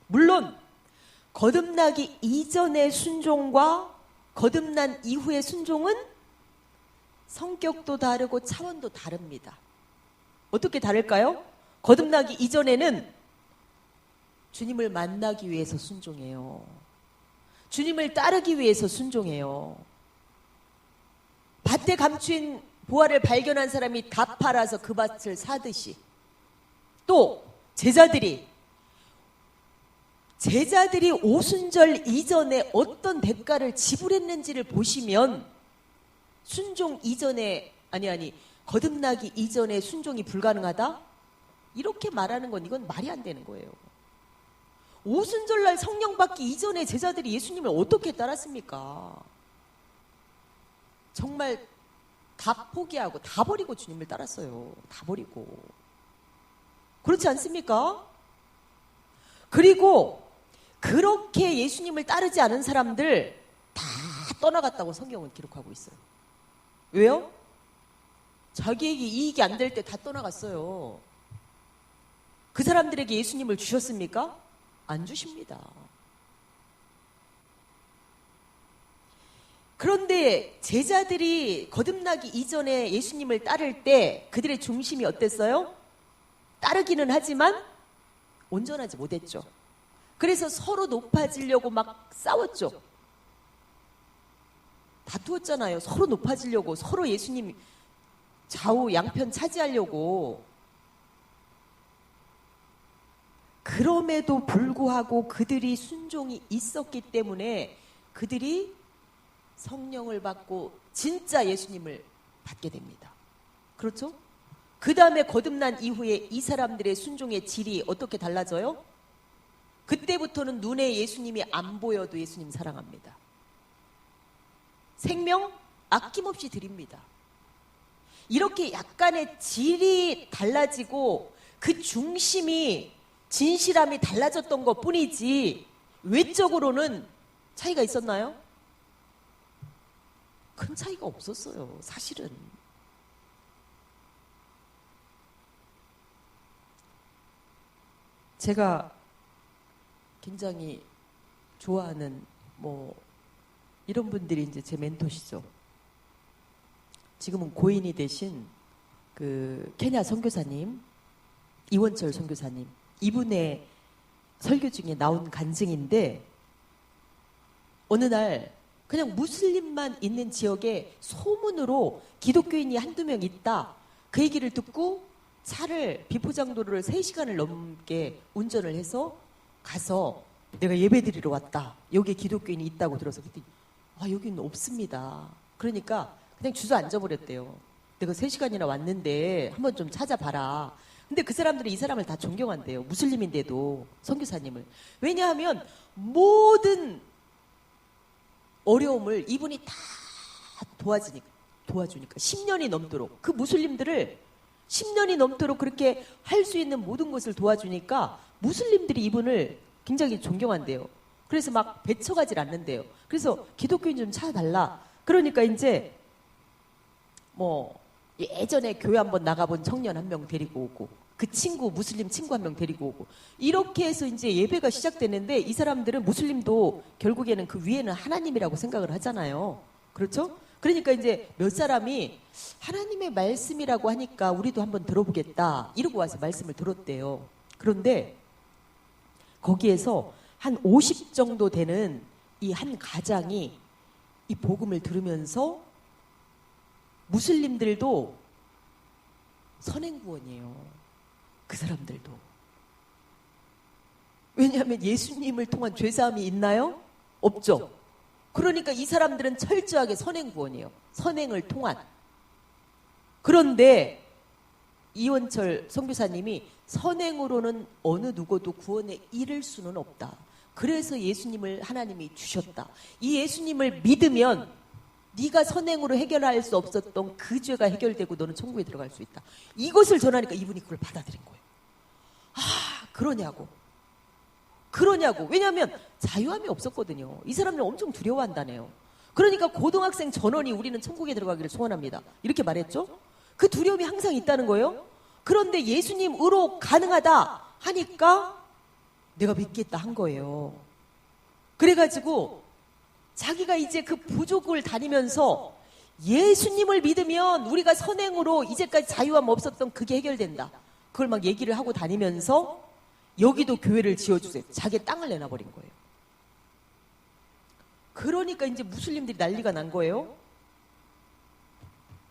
물론 거듭나기 이전의 순종과 거듭난 이후의 순종은 성격도 다르고 차원도 다릅니다. 어떻게 다를까요? 거듭나기 이전에는 주님을 만나기 위해서 순종해요. 주님을 따르기 위해서 순종해요. 밭에 감춘 보화를 발견한 사람이 다 팔아서 그 밭을 사듯이, 또 제자들이 오순절 이전에 어떤 대가를 지불했는지를 보시면 순종 이전에 거듭나기 이전에 순종이 불가능하다? 이렇게 말하는 건 이건 말이 안 되는 거예요. 오순절날 성령 받기 이전에 제자들이 예수님을 어떻게 따랐습니까? 정말 다 포기하고 다 버리고 주님을 따랐어요. 다 버리고. 그렇지 않습니까? 그리고 그렇게 예수님을 따르지 않은 사람들 다 떠나갔다고 성경은 기록하고 있어요. 왜요? 자기에게 이익이 안 될 때 다 떠나갔어요. 그 사람들에게 예수님을 주셨습니까? 안 주십니다. 그런데 제자들이 거듭나기 이전에 예수님을 따를 때 그들의 중심이 어땠어요? 따르기는 하지만 온전하지 못했죠. 그래서 서로 높아지려고 막 싸웠죠. 다투었잖아요. 서로 높아지려고, 서로 예수님 좌우 양편 차지하려고. 그럼에도 불구하고 그들이 순종이 있었기 때문에 그들이 성령을 받고 진짜 예수님을 받게 됩니다. 그렇죠? 그 다음에 거듭난 이후에 이 사람들의 순종의 질이 어떻게 달라져요? 그때부터는 눈에 예수님이 안 보여도 예수님 사랑합니다. 생명 아낌없이 드립니다. 이렇게 약간의 질이 달라지고 그 중심이, 진실함이 달라졌던 것 뿐이지 외적으로는 차이가 있었나요? 큰 차이가 없었어요, 사실은. 제가 굉장히 좋아하는 이런 분들이 이제 제 멘토시죠. 지금은 고인이 되신 그 케냐 선교사님, 이원철 선교사님, 이분의 설교 중에 나온 간증인데, 어느 날 그냥 무슬림만 있는 지역에 소문으로 기독교인이 한두 명 있다, 그 얘기를 듣고 차를 비포장도로를 3시간을 넘게 운전을 해서 가서 내가 예배드리러 왔다, 여기에 기독교인이 있다고 들어서 그랬더니 여기는 없습니다. 그러니까 그냥 주저 앉아버렸대요. 내가 3시간이나 왔는데 한번 좀 찾아봐라. 근데 그 사람들이 이 사람을 다 존경한대요. 무슬림인데도, 선교사님을. 왜냐하면 모든 어려움을 이분이 다 도와주니까 10년이 넘도록, 그 무슬림들을 10년이 넘도록 그렇게 할 수 있는 모든 것을 도와주니까 무슬림들이 이분을 굉장히 존경한대요. 그래서 막 배척하질 않는데요. 그래서 기독교인 좀 찾아달라. 그러니까 이제 예전에 교회 한번 나가본 청년 한 명 데리고 오고 그 친구 무슬림 친구 한 명 데리고 오고 이렇게 해서 이제 예배가 시작되는데 이 사람들은 무슬림도 결국에는 그 위에는 하나님이라고 생각을 하잖아요. 그렇죠? 그러니까 이제 몇 사람이 하나님의 말씀이라고 하니까 우리도 한번 들어보겠다 이러고 와서 말씀을 들었대요. 그런데 거기에서 한 50 정도 되는 이 한 가장이 이 복음을 들으면서 무슬림들도 선행구원이에요. 그 사람들도. 왜냐하면 예수님을 통한 죄사함이 있나요? 없죠. 그러니까 이 사람들은 철저하게 선행구원이에요. 선행을 통한. 그런데 이원철 선교사님이 선행으로는 어느 누구도 구원에 이를 수는 없다. 그래서 예수님을 하나님이 주셨다. 이 예수님을 믿으면 네가 선행으로 해결할 수 없었던 그 죄가 해결되고 너는 천국에 들어갈 수 있다. 이것을 전하니까 이분이 그걸 받아들인 거예요. 아, 그러냐고. 왜냐하면 자유함이 없었거든요. 이 사람들 엄청 두려워한다네요. 그러니까 고등학생 전원이 우리는 천국에 들어가기를 소원합니다. 이렇게 말했죠. 그 두려움이 항상 있다는 거예요. 그런데 예수님으로 가능하다 하니까 내가 믿겠다 한 거예요. 그래가지고 자기가 이제 그 부족을 다니면서 예수님을 믿으면 우리가 선행으로 이제까지 자유함 없었던 그게 해결된다. 그걸 막 얘기를 하고 다니면서 여기도 교회를 지어주세요. 자기 땅을 내놔버린 거예요. 그러니까 이제 무슬림들이 난리가 난 거예요.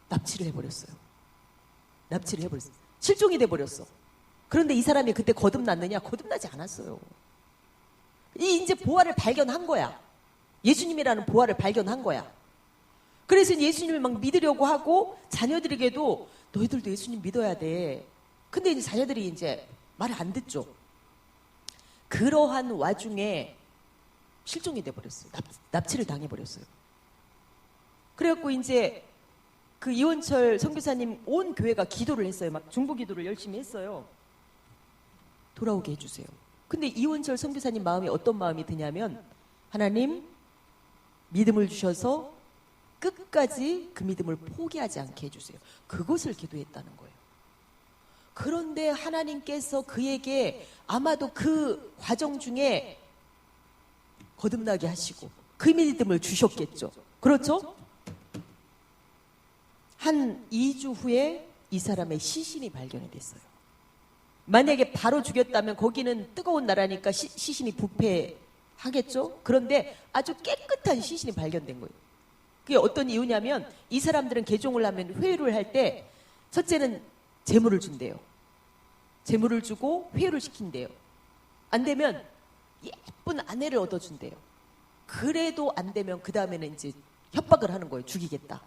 납치를 해버렸어요. 실종이 돼버렸어. 그런데 이 사람이 그때 거듭났느냐? 거듭나지 않았어요. 이제 보화를 발견한 거야. 예수님이라는 보화를 발견한 거야. 그래서 예수님을 막 믿으려고 하고 자녀들에게도 너희들도 예수님 믿어야 돼. 근데 이제 자녀들이 이제 말을 안 듣죠. 그러한 와중에 실종이 돼버렸어요. 납치를 당해버렸어요. 그래갖고 이제 그 이원철 선교사님 온 교회가 기도를 했어요. 막 중보 기도를 열심히 했어요. 돌아오게 해주세요. 근데 이원철 선교사님 마음이 어떤 마음이 드냐면 하나님 믿음을 주셔서 끝까지 그 믿음을 포기하지 않게 해주세요. 그것을 기도했다는 거예요. 그런데 하나님께서 그에게 아마도 그 과정 중에 거듭나게 하시고 그 믿음을 주셨겠죠. 그렇죠? 한 2주 후에 이 사람의 시신이 발견이 됐어요. 만약에 바로 죽였다면 거기는 뜨거운 나라니까 시신이 부패하겠죠? 그런데 아주 깨끗한 시신이 발견된 거예요. 그게 어떤 이유냐면 이 사람들은 개종을 하면 회유를 할 때 첫째는 재물을 준대요. 재물을 주고 회유를 시킨대요. 안 되면 예쁜 아내를 얻어준대요. 그래도 안 되면 그 다음에는 이제 협박을 하는 거예요. 죽이겠다.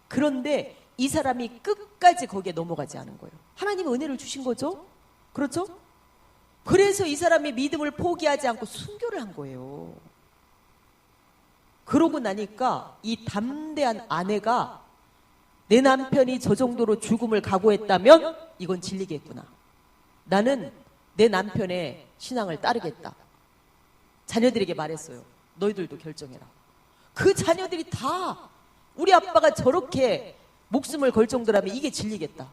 그런데 이 사람이 끝까지 거기에 넘어가지 않은 거예요. 하나님은 은혜를 주신 거죠. 그렇죠? 그래서 이 사람이 믿음을 포기하지 않고 순교를 한 거예요. 그러고 나니까 이 담대한 아내가 내 남편이 저 정도로 죽음을 각오했다면 이건 진리겠구나. 나는 내 남편의 신앙을 따르겠다. 자녀들에게 말했어요. 너희들도 결정해라. 그 자녀들이 다 우리 아빠가 저렇게 목숨을 걸 정도라면 이게 진리겠다.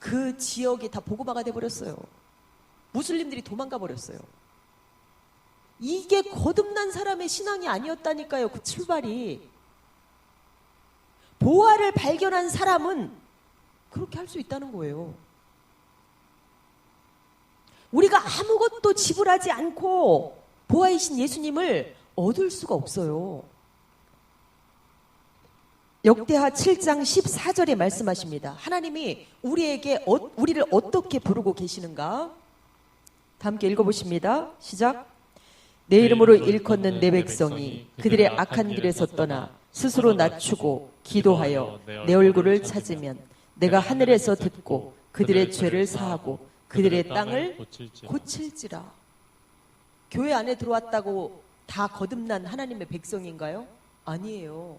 그 지역이 다 보고마가 돼버렸어요. 무슬림들이 도망가 버렸어요. 이게 거듭난 사람의 신앙이 아니었다니까요. 그 출발이. 보화를 발견한 사람은 그렇게 할 수 있다는 거예요. 우리가 아무것도 지불하지 않고 보화이신 예수님을 얻을 수가 없어요. 역대하 7장 14절에 말씀하십니다. 하나님이 우리를 어떻게 부르고 계시는가? 다 함께 읽어보십니다. 시작. 내 이름으로 일컫는 내 백성이 그들의 악한 길에서 떠나 스스로 낮추고 기도하여 내 얼굴을 찾으면 내가 하늘에서 듣고 그들의 죄를 사하고 그들의 땅을 고칠지라. 교회 안에 들어왔다고 다 거듭난 하나님의 백성인가요? 아니에요.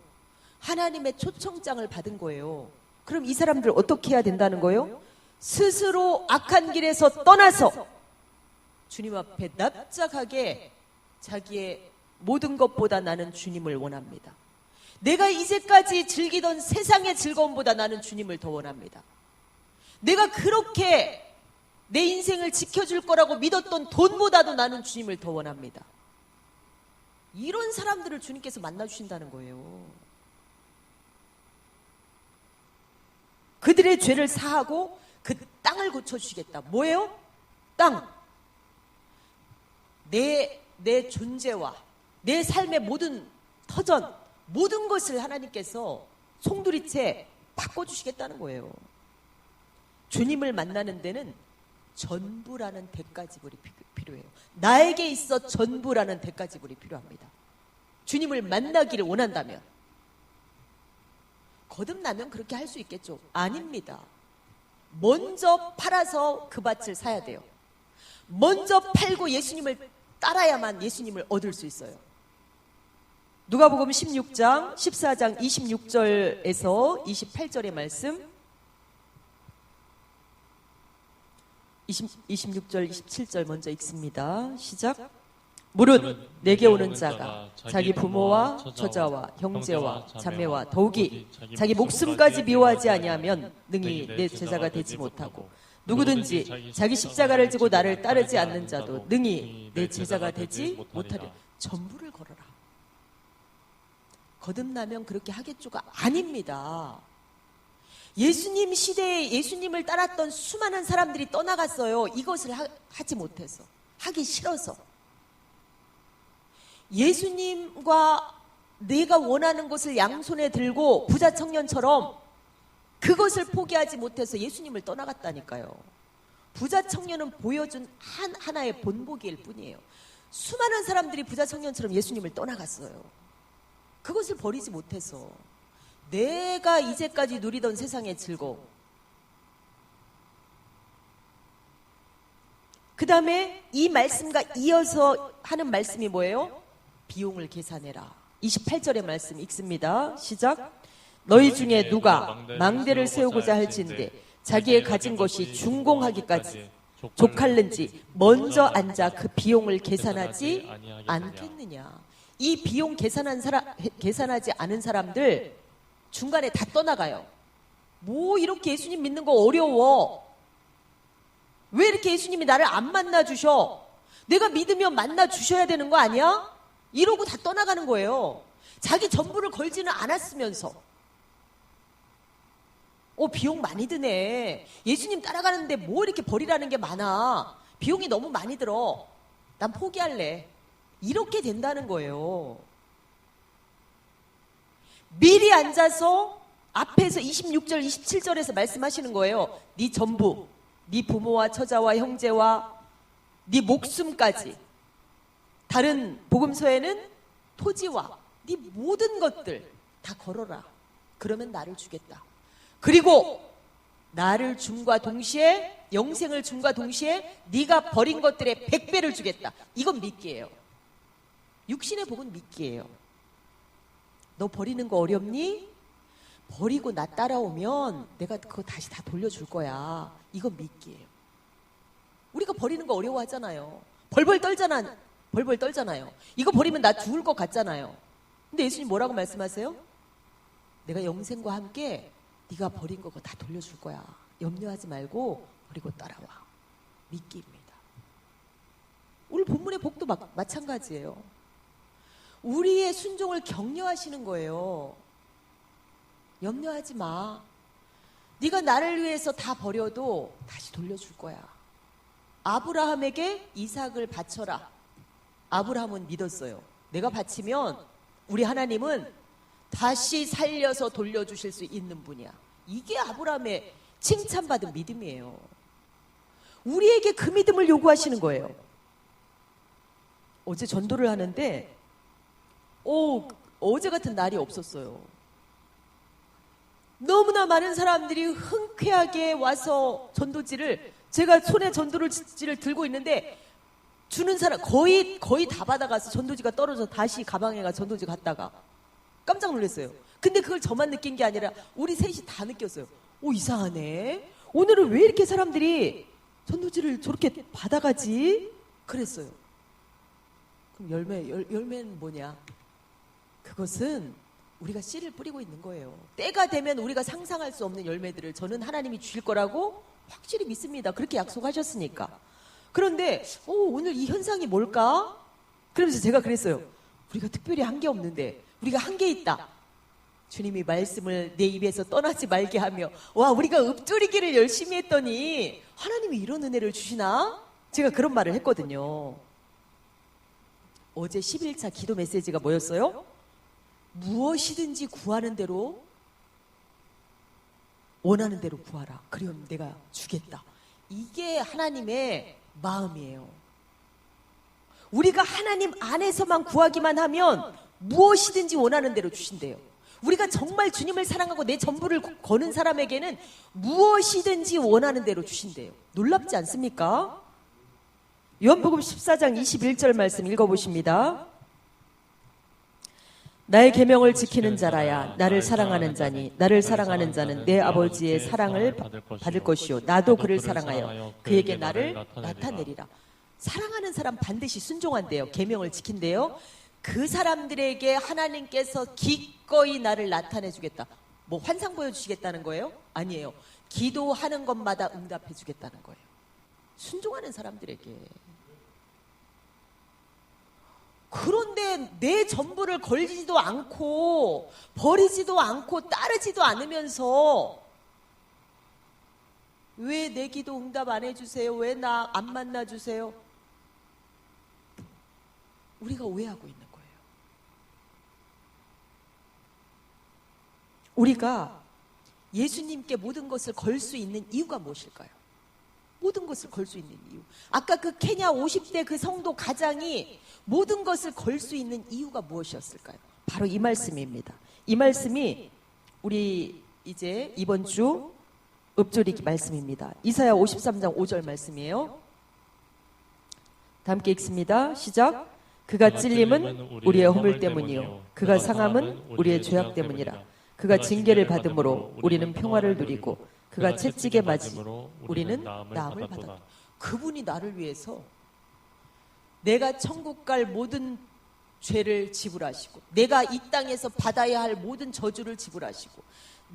하나님의 초청장을 받은 거예요. 그럼 이 사람들 어떻게 해야 된다는 거예요? 스스로 악한 길에서 떠나서 주님 앞에 납작하게 자기의 모든 것보다 나는 주님을 원합니다. 내가 이제까지 즐기던 세상의 즐거움보다 나는 주님을 더 원합니다. 내가 그렇게 내 인생을 지켜줄 거라고 믿었던 돈보다도 나는 주님을 더 원합니다. 이런 사람들을 주님께서 만나주신다는 거예요. 그들의 죄를 사하고 그 땅을 고쳐주시겠다. 뭐예요? 땅. 내 존재와 내 삶의 모든 터전, 모든 것을 하나님께서 송두리째 바꿔주시겠다는 거예요. 주님을 만나는 데는 전부라는 대가지불이 필요해요. 나에게 있어 전부라는 대가지불이 필요합니다. 주님을 만나기를 원한다면. 거듭나면 그렇게 할 수 있겠죠? 아닙니다. 먼저 팔아서 그 밭을 사야 돼요. 먼저 팔고 예수님을 따라야만 예수님을 얻을 수 있어요. 누가복음 16장, 14장 26절에서 28절의 말씀, 26절, 27절 먼저 읽습니다. 시작. 무릇 내게 오는 자가 자기 부모와 처자와 형제와 자매와 더욱이 자기 목숨까지 미워하지 아니하면 능히 내 제자가 되지 못하고, 누구든지 자기 십자가를 지고 나를 따르지 않는 자도 능히 내 제자가 되지 못하리라. 전부를 걸어라. 거듭나면 그렇게 하겠죠가 아닙니다. 예수님 시대에 예수님을 따랐던 수많은 사람들이 떠나갔어요. 이것을 하지 못해서, 하기 싫어서. 예수님과 내가 원하는 것을 양손에 들고 부자 청년처럼 그것을 포기하지 못해서 예수님을 떠나갔다니까요. 부자 청년은 보여준 하나의 본보기일 뿐이에요. 수많은 사람들이 부자 청년처럼 예수님을 떠나갔어요. 그것을 버리지 못해서. 내가 이제까지 누리던 세상의 즐거움. 그 다음에 이 말씀과 이어서 하는 말씀이 뭐예요? 비용을 계산해라. 28절의 말씀 읽습니다. 시작. 너희 중에 누가 망대를 세우고자 할진대 자기의 가진 것이 준공하기 족할는지 먼저 앉아 그 비용을 계산하지 않겠느냐. 이 비용 계산하지 않은 사람들 중간에 다 떠나가요. 뭐 이렇게 예수님 믿는 거 어려워. 왜 이렇게 예수님이 나를 안 만나주셔? 내가 믿으면 만나주셔야 되는 거 아니야? 이러고 다 떠나가는 거예요. 자기 전부를 걸지는 않았으면서. 비용 많이 드네. 예수님 따라가는데 뭐 이렇게 버리라는 게 많아. 비용이 너무 많이 들어. 난 포기할래. 이렇게 된다는 거예요. 미리 앉아서 앞에서 26절, 27절에서 말씀하시는 거예요. 네 전부, 네 부모와 처자와 형제와 네 목숨까지. 다른 복음서에는 토지와 네 모든 것들 다 걸어라. 그러면 나를 주겠다. 그리고 나를 줌과 동시에, 영생을 줌과 동시에 네가 버린 것들의 100배를 주겠다. 이건 믿기예요. 육신의 복은 믿기예요. 너 버리는 거 어렵니? 버리고 나 따라오면 내가 그거 다시 다 돌려줄 거야. 이건 믿기예요. 우리가 버리는 거 어려워하잖아요. 벌벌 떨잖아요. 이거 버리면 나 죽을 것 같잖아요. 근데 예수님 뭐라고 말씀하세요? 내가 영생과 함께 네가 버린 거 다 돌려줄 거야. 염려하지 말고 버리고 따라와. 믿기입니다. 오늘 본문의 복도 마찬가지예요. 우리의 순종을 격려하시는 거예요. 염려하지 마. 네가 나를 위해서 다 버려도 다시 돌려줄 거야. 아브라함에게 이삭을 바쳐라. 아브라함은 믿었어요. 내가 바치면 우리 하나님은 다시 살려서 돌려주실 수 있는 분이야. 이게 아브라함의 칭찬받은 믿음이에요. 우리에게 그 믿음을 요구하시는 거예요. 어제 전도를 하는데 어제 같은 날이 없었어요. 너무나 많은 사람들이 흔쾌하게 와서 전도지를, 제가 손에 전도지를 들고 있는데 주는 사람 거의 다 받아가서 전도지가 떨어져 다시 가방에 가 전도지 갔다가 깜짝 놀랐어요. 근데 그걸 저만 느낀 게 아니라 우리 셋이 다 느꼈어요. 이상하네. 오늘은 왜 이렇게 사람들이 전도지를 저렇게 받아가지? 그랬어요. 그럼 열매는 뭐냐? 그것은 우리가 씨를 뿌리고 있는 거예요. 때가 되면 우리가 상상할 수 없는 열매들을 저는 하나님이 주실 거라고 확실히 믿습니다. 그렇게 약속하셨으니까. 그런데 오늘 이 현상이 뭘까? 그러면서 제가 그랬어요. 우리가 특별히 한 게 없는데 우리가 한 게 있다. 주님이 말씀을 내 입에서 떠나지 말게 하며 와 우리가 읊조리기를 열심히 했더니 하나님이 이런 은혜를 주시나? 제가 그런 말을 했거든요. 어제 11차 기도 메시지가 뭐였어요? 무엇이든지 구하는 대로 원하는 대로 구하라. 그러면 내가 주겠다. 이게 하나님의 마음이에요. 우리가 하나님 안에서만 구하기만 하면 무엇이든지 원하는 대로 주신대요. 우리가 정말 주님을 사랑하고 내 전부를 거는 사람에게는 무엇이든지 원하는 대로 주신대요. 놀랍지 않습니까? 요한복음 14장 21절 말씀 읽어보십니다. 나의 계명을 지키는 자라야 나를 사랑하는 자니 나를 사랑하는 자는 내 아버지의 사랑을 받을 것이요 나도 그를 사랑하여 그에게 나를 나타내리라. 사랑하는 사람 반드시 순종한대요. 계명을 지킨대요. 그 사람들에게 하나님께서 기꺼이 나를 나타내 주겠다. 뭐 환상 보여주시겠다는 거예요? 아니에요. 기도하는 것마다 응답해 주겠다는 거예요. 순종하는 사람들에게. 그런데 내 전부를 걸리지도 않고 버리지도 않고 따르지도 않으면서 왜 내 기도 응답 안 해주세요? 왜 나 안 만나주세요? 우리가 오해하고 있는 거예요. 우리가 예수님께 모든 것을 걸 수 있는 이유가 무엇일까요? 모든 것을 걸 수 있는 이유. 아까 그 케냐 50대 그 성도 가장이 모든 것을 걸 수 있는 이유가 무엇이었을까요? 바로 이 말씀입니다. 이 말씀이 우리 이제 이번 주 읊조리기 말씀입니다. 이사야 53장 5절 말씀이에요. 다 함께 읽습니다. 시작. 그가 찔림은 우리의 허물 때문이요 그가 상함은 우리의 죄악 때문이라. 그가 징계를 받음으로 우리는 평화를 누리고 그가 채찍에 맞음으로 우리는 나음을 받았다. 그분이 나를 위해서 내가 천국 갈 모든 죄를 지불하시고 내가 이 땅에서 받아야 할 모든 저주를 지불하시고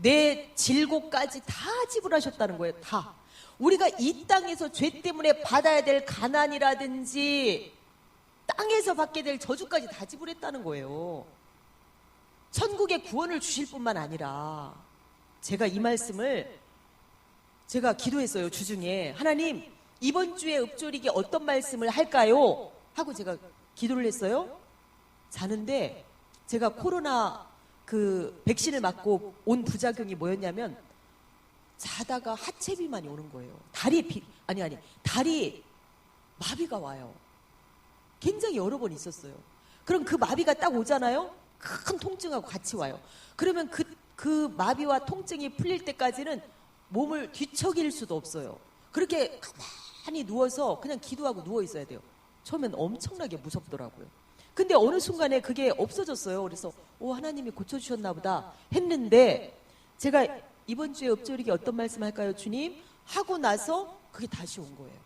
내 질고까지 다 지불하셨다는 거예요. 다. 우리가 이 땅에서 죄 때문에 받아야 될 가난이라든지 땅에서 받게 될 저주까지 다 지불했다는 거예요. 천국의 구원을 주실 뿐만 아니라 제가 이 말씀을 제가 기도했어요. 주중에 하나님 이번 주에 읊조리기 어떤 말씀을 할까요? 하고 제가 기도를 했어요. 자는데 제가 코로나 그 백신을 맞고 온 부작용이 뭐였냐면 자다가 하체 비만이 오는 거예요. 다리 마비가 와요. 굉장히 여러 번 있었어요. 그럼 그 마비가 딱 오잖아요. 큰 통증하고 같이 와요. 그러면 그 마비와 통증이 풀릴 때까지는 몸을 뒤척일 수도 없어요. 그렇게 가만히 누워서 그냥 기도하고 누워 있어야 돼요. 처음엔 엄청나게 무섭더라고요. 근데 어느 순간에 그게 없어졌어요. 그래서 하나님이 고쳐주셨나 보다 했는데 제가 이번 주에 읊조리기 어떤 말씀 할까요, 주님? 하고 나서 그게 다시 온 거예요.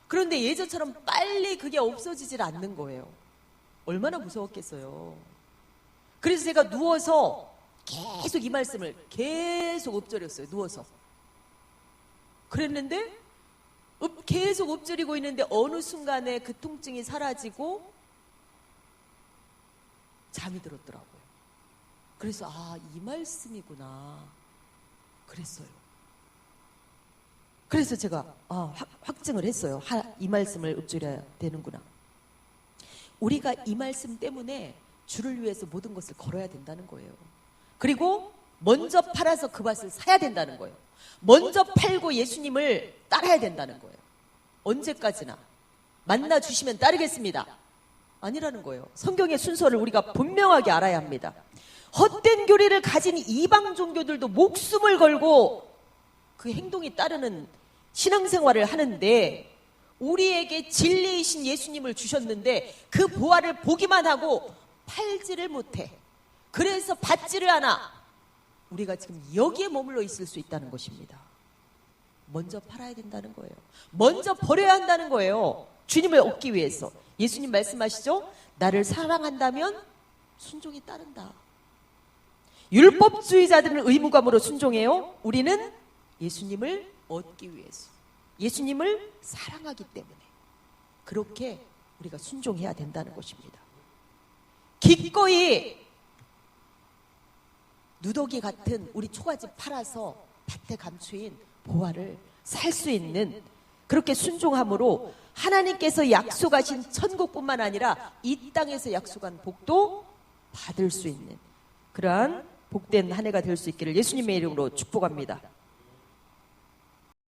그런데 예전처럼 빨리 그게 없어지질 않는 거예요. 얼마나 무서웠겠어요. 그래서 제가 누워서 계속 이 말씀을 계속 읊조렸어요. 누워서. 그랬는데 계속 읊조리고 있는데 어느 순간에 그 통증이 사라지고 잠이 들었더라고요. 그래서 이 말씀이구나 그랬어요. 그래서 제가 확증을 했어요. 이 말씀을 읊조려야 되는구나. 우리가 이 말씀 때문에 주를 위해서 모든 것을 걸어야 된다는 거예요. 그리고 먼저 팔아서 그 밭을 사야 된다는 거예요. 먼저 팔고 예수님을 따라야 된다는 거예요. 언제까지나 만나주시면 따르겠습니다. 아니라는 거예요. 성경의 순서를 우리가 분명하게 알아야 합니다. 헛된 교리를 가진 이방 종교들도 목숨을 걸고 그 행동이 따르는 신앙생활을 하는데 우리에게 진리이신 예수님을 주셨는데 그 보화를 보기만 하고 팔지를 못해. 그래서 받지를 않아. 우리가 지금 여기에 머물러 있을 수 있다는 것입니다. 먼저 팔아야 된다는 거예요. 먼저 버려야 한다는 거예요. 주님을 얻기 위해서. 예수님 말씀하시죠? 나를 사랑한다면 순종이 따른다. 율법주의자들은 의무감으로 순종해요. 우리는 예수님을 얻기 위해서, 예수님을 사랑하기 때문에 그렇게 우리가 순종해야 된다는 것입니다. 기꺼이 누더기 같은 우리 초가집 팔아서 밭에 감추인 보화를 살 수 있는, 그렇게 순종함으로 하나님께서 약속하신 천국뿐만 아니라 이 땅에서 약속한 복도 받을 수 있는 그러한 복된 한 해가 될 수 있기를 예수님의 이름으로 축복합니다.